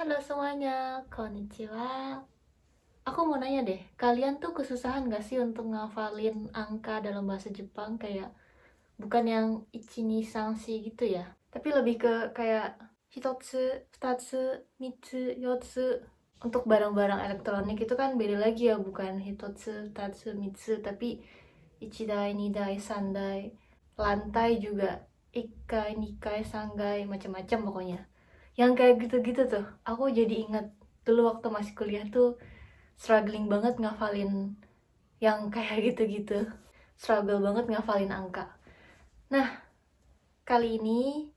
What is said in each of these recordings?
Halo semuanya, konnichiwa. Aku mau nanya deh, kalian tuh kesusahan gak sih untuk ngafalin angka dalam bahasa Jepang? Kayak, bukan yang ichi ni sanshi gitu ya, tapi lebih ke kayak hitotsu, futatsu, mitsu, yotsu. Untuk barang-barang elektronik itu kan beda lagi ya, bukan hitotsu, futatsu, mitsu, tapi ichidai, nidai, sandai. Lantai juga ikai, nikai, sanggai, macam-macam pokoknya. Yang kayak gitu-gitu tuh, aku jadi ingat dulu waktu masih kuliah tuh struggling banget ngafalin yang kayak gitu-gitu. Struggle banget ngafalin angka. Nah, kali ini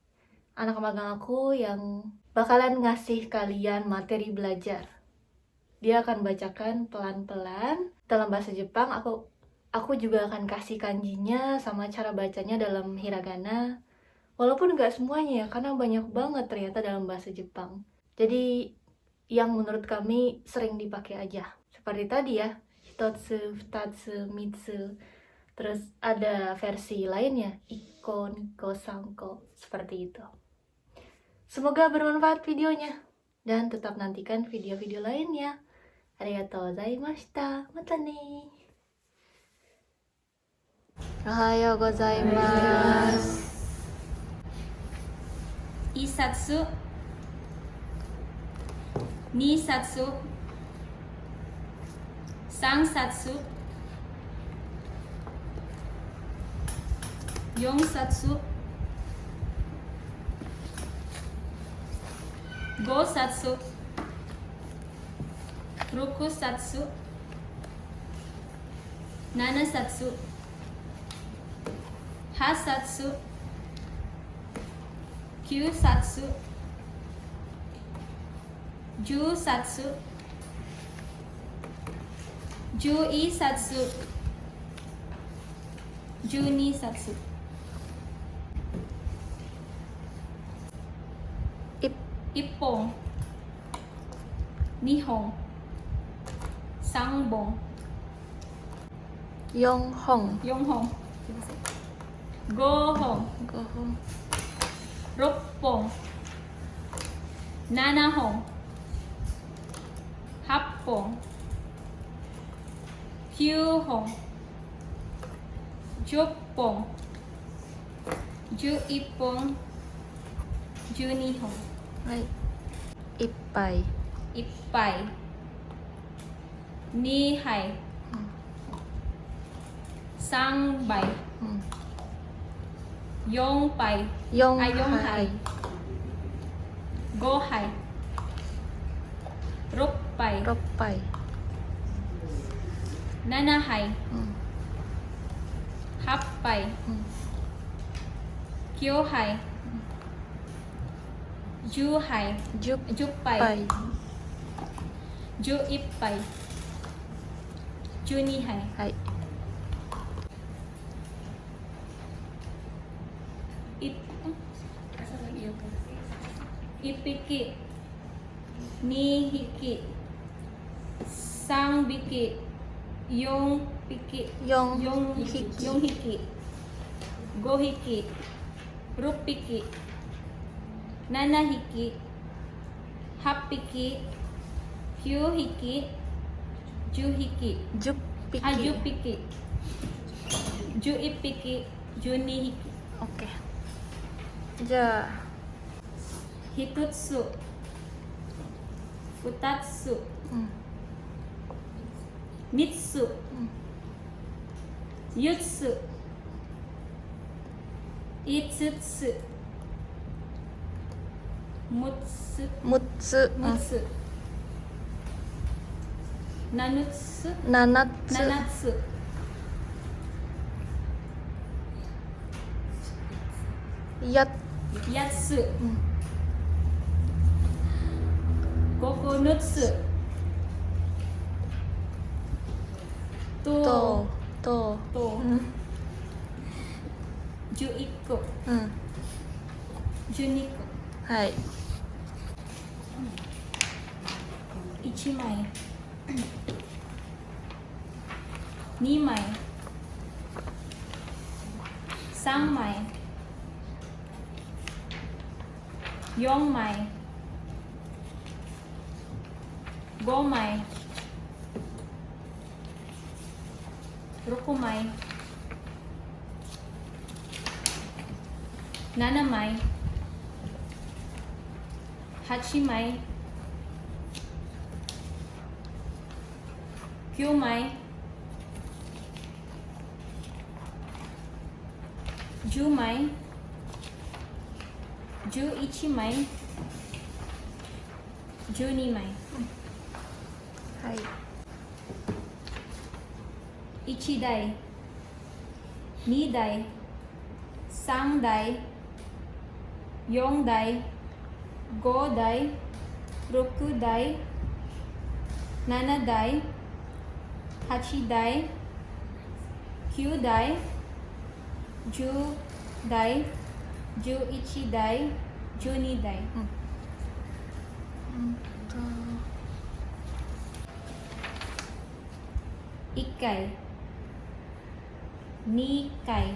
anak magang aku yang bakalan ngasih kalian materi belajar. Dia akan bacakan pelan-pelan dalam bahasa Jepang. Aku juga akan kasih kanjinya sama cara bacanya dalam hiragana. Walaupun nggak semuanya ya, karena banyak banget ternyata dalam bahasa Jepang. Jadi yang menurut kami sering dipakai aja. Seperti tadi ya, hitotsu, futatsu, mitsu. Terus ada versi lainnya, iko, niko, sanko. Seperti itu. Semoga bermanfaat videonya. Dan tetap nantikan video-video lainnya. Arigatou gozaimashita. Mata ne. Ohayou gozaimasu. 1冊2冊3冊4冊5冊6冊7冊8冊9冊10冊11冊12冊1本2本3本4本4本すいません5本5本6本7本8本9本10本11本12本はい1杯1杯2杯3杯4杯4 4杯5杯6杯6杯7杯8杯9杯10杯10 杯杯11杯12杯はい1匹2匹3匹4匹4 4匹匹5匹6匹7匹8匹9匹10匹10匹10匹11匹12匹 OK じゃあ1つ2つ3つ4つ5つ6つ6つ6つ7つ7つ7つや8つ9つと11個12個はい1枚2枚3枚4枚5枚 6枚 7枚 8枚 9枚 10枚 11枚 12枚はい1台2台3台4台5台6台7台8台9台10台11台12台1回2回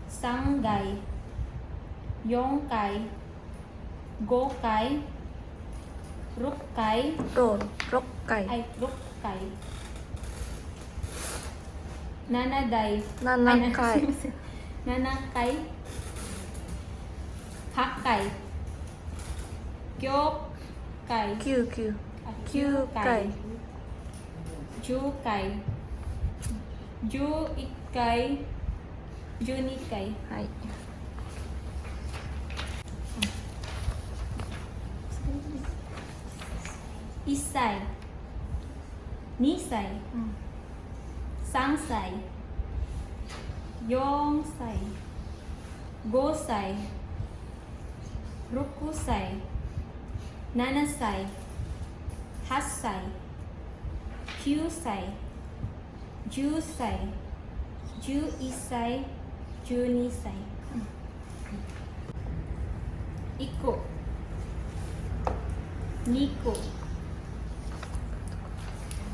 3回4回5回6回6回6回7台7回すいません7回8回9回9 9 回10回11回12回はい1歳2歳3歳4歳5歳6歳7歳8歳9歳10歳11歳12歳1個2個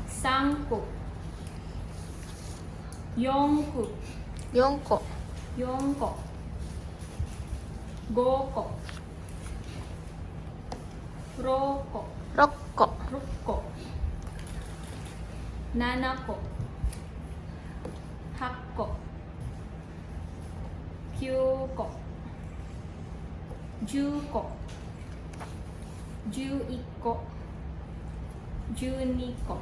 3個4個4個4個5個6個6個6個7個8個9個10個11個12個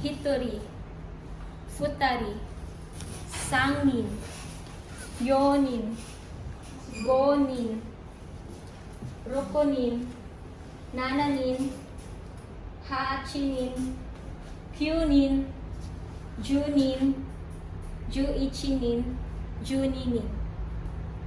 1人2人3人4人5人6人7人8人9人10人11人12人